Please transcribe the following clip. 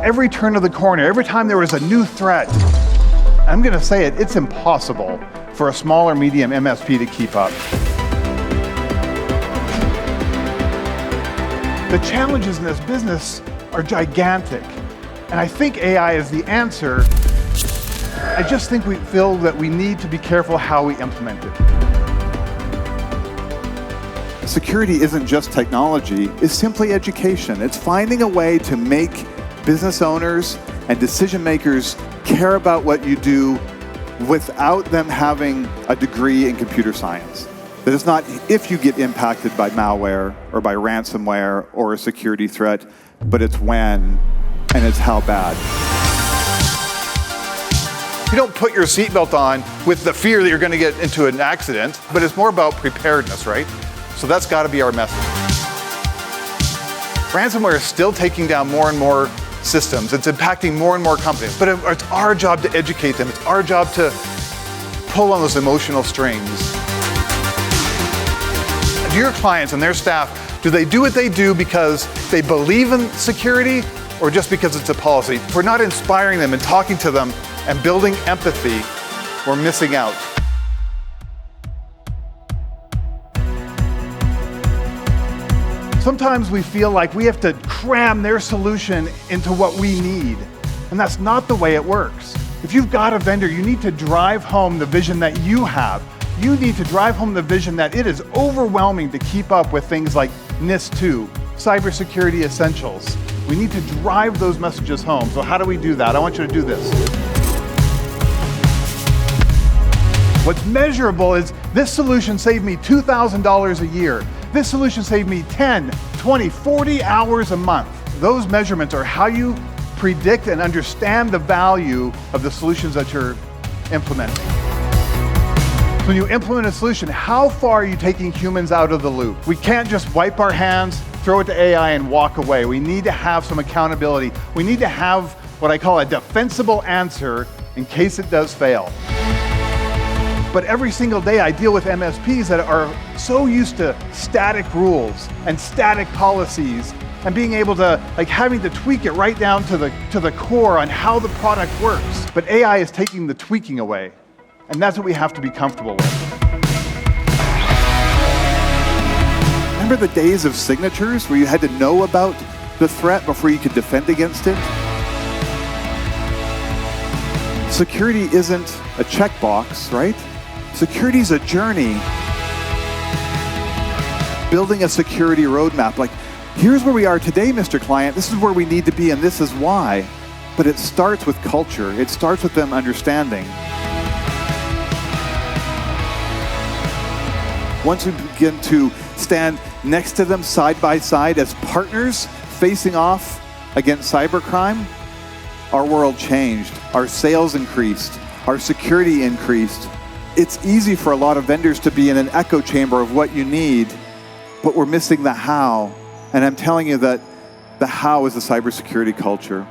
every turn of the corner, every time there was a new threat. I'm going to say it, it's impossible for a small or medium MSP to keep up. The challenges in this business are gigantic, and I think AI is the answer. I just think we feel that we need to be careful how we implement it. Security isn't just technology, it's simply education. It's finding a way to make business owners and decision makers care about what you do without them having a degree in computer science. That it's not if you get impacted by malware or by ransomware or a security threat, but it's when and it's how bad. You don't put your seatbelt on with the fear that you're going to get into an accident, but it's more about preparedness, right? So that's got to be our message. Ransomware is still taking down more and more systems. It's impacting more and more companies, but it's our job to educate them. It's our job to pull on those emotional strings. Do your clients and their staff, do they do what they do because they believe in security or just because it's a policy? If we're not inspiring them and talking to them and building empathy, we're missing out. Sometimes we feel like we have to cram their solution into what we need, and that's not the way it works. If you've got a vendor, you need to drive home the vision that you have. You need to drive home the vision that it is overwhelming to keep up with things like NIST 2, Cybersecurity Essentials. We need to drive those messages home. So how do we do that? I want you to do this. What's measurable is this solution saved me $2,000 a year. This solution saved me 10, 20, 40 hours a month. Those measurements are how you predict and understand the value of the solutions that you're implementing. When you implement a solution, how far are you taking humans out of the loop? We can't just wipe our hands, throw it to AI, and walk away. We need to have some accountability. We need to have what I call a defensible answer in case it does fail. But every single day I deal with MSPs that are so used to static rules and static policies and being able to, having to tweak it right down to the core on how the product works. But AI is taking the tweaking away, and that's what we have to be comfortable with. Remember the days of signatures where you had to know about the threat before you could defend against it? Security isn't a checkbox, right? Security is a journey. Building a security roadmap. Here's where we are today, Mr. Client. This is where we need to be, and this is why. But it starts with culture. It starts with them understanding. Once we begin to stand next to them side by side as partners facing off against cybercrime, our world changed. Our sales increased. Our security increased. It's easy for a lot of vendors to be in an echo chamber of what you need, but we're missing the how. And I'm telling you that the how is the cybersecurity culture.